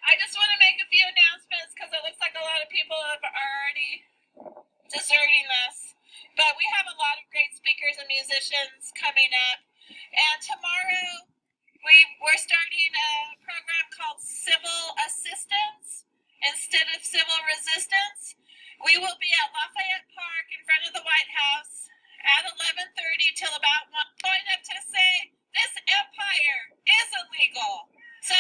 I just want to make a few announcements because it looks like a lot of people are already deserting us. But we have a lot of great speakers and musicians coming up. And tomorrow we're starting a program called Civil Assistance instead of Civil Resistance. We will be at Lafayette Park in front of the White House at 11:30 till about 1, going up to say, this empire is illegal. So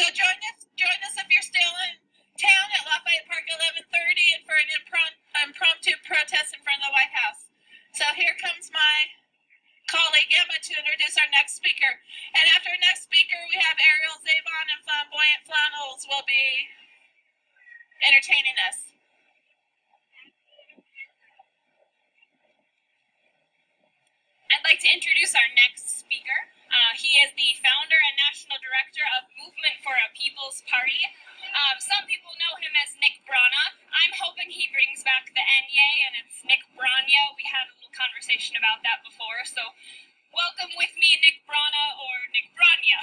join us if you're still in town at Lafayette Park 11:30 and for an impromptu protest in front of the White House. So here comes my colleague Emma to introduce our next speaker. And after our next speaker, we have Ariel, Zevon, and Flamboyant Flannels will be entertaining us. I'd like to introduce our next speaker. He is the founder and national director of Movement for a People's Party. Some people know him as Nick Brana. I'm hoping he brings back the Nye, and it's Nick Braña. We had a little conversation about that before, so welcome with me, Nick Brana, or Nick Braña.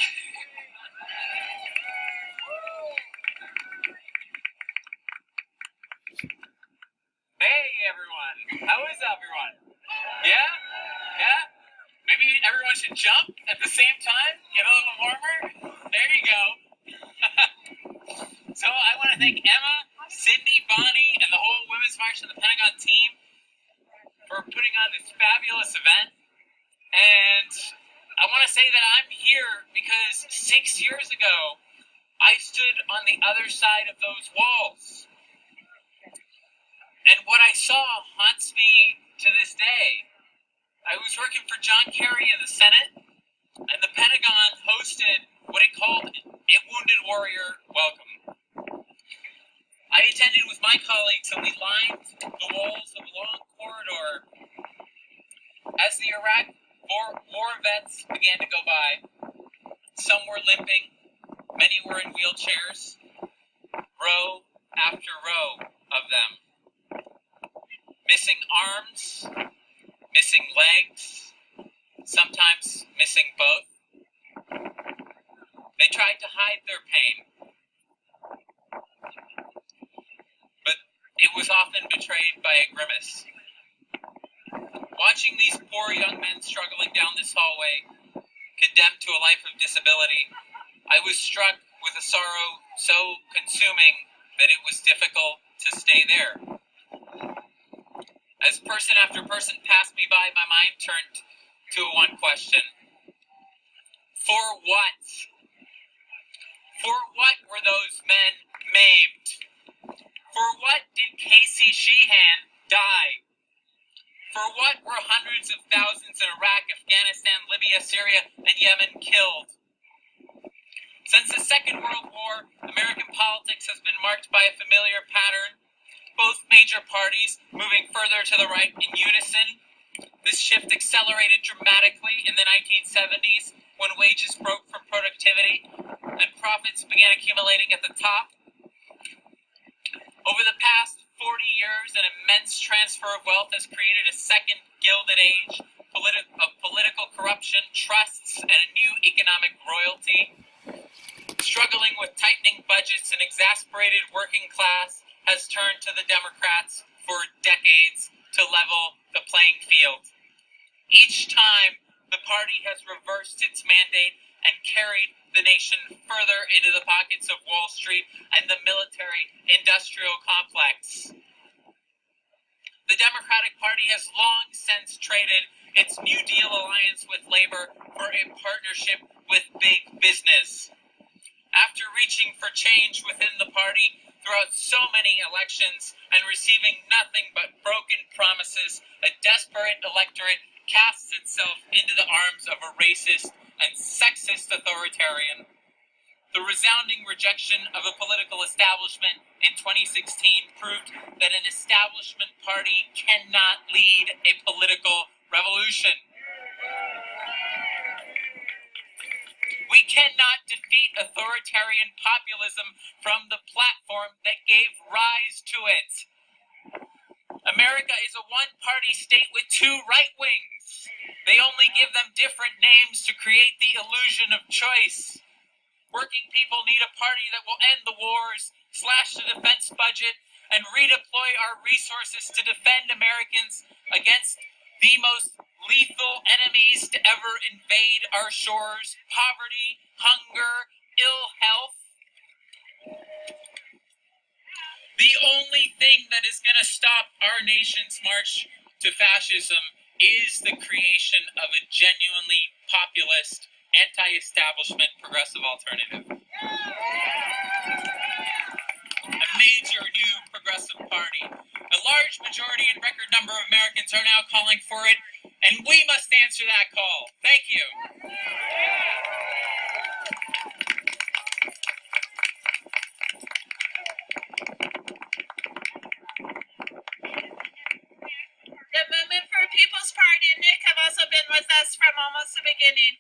Hey, everyone. How is everyone? Yeah? Yeah? Maybe everyone should jump at the same time? Get a little warmer? There you go. So I want to thank Emma, Sydney, Bonnie, and the whole Women's March and the Pentagon team for putting on this fabulous event. And I want to say that I'm here because 6 years ago, I stood on the other side of those walls. And what I saw haunts me to this day. I was working for John Kerry in the Senate, and the Pentagon hosted what it called a Wounded Warrior Welcome. I attended with my colleagues, and we lined the walls of a long corridor. As the Iraq war vets began to go by, some were limping, many were in wheelchairs, row after row of them. Missing arms, missing legs, sometimes missing both. They tried to hide their pain, but it was often betrayed by a grimace. Watching these poor young men struggling down this hallway, condemned to a life of disability, I was struck with a sorrow so consuming that it was difficult to stay there. As person after person passed me by, my mind turned to one question. For what? For what were those men maimed? For what did Casey Sheehan die? For what were hundreds of thousands in Iraq, Afghanistan, Libya, Syria, and Yemen killed? Since the Second World War, American politics has been marked by a familiar pattern. Both major parties moving further to the right in unison. This shift accelerated dramatically in the 1970s when wages broke from productivity and profits began accumulating at the top. Over the past 40 years, an immense transfer of wealth has created a second Gilded Age of political corruption, trusts, and a new economic royalty. Struggling with tightening budgets and exasperated working class has turned to the Democrats for decades to level the playing field. Each time, the party has reversed its mandate and carried the nation further into the pockets of Wall Street and the military-industrial complex. The Democratic Party has long since traded its New Deal alliance with labor for a partnership with big business. After reaching for change within the party throughout so many elections and receiving nothing but broken promises, a desperate electorate casts itself into the arms of a racist and sexist authoritarian. The resounding rejection of a political establishment in 2016 proved that an establishment party cannot lead a political revolution. We cannot defeat authoritarian populism from the platform that gave rise to it. America is a one-party state with two right wings. They only give them different names to create the illusion of choice. Working people need a party that will end the wars, slash the defense budget, and redeploy our resources to defend Americans against the most lethal enemies to ever invade our shores: poverty, hunger, ill health. The only thing that is going to stop our nation's march to fascism is the creation of a genuinely populist, anti-establishment progressive alternative. A major new progressive party. A large majority and record number of Americans are now calling for it, and we must answer that call. Thank you. The Movement for People's Party and Nick have also been with us from almost the beginning.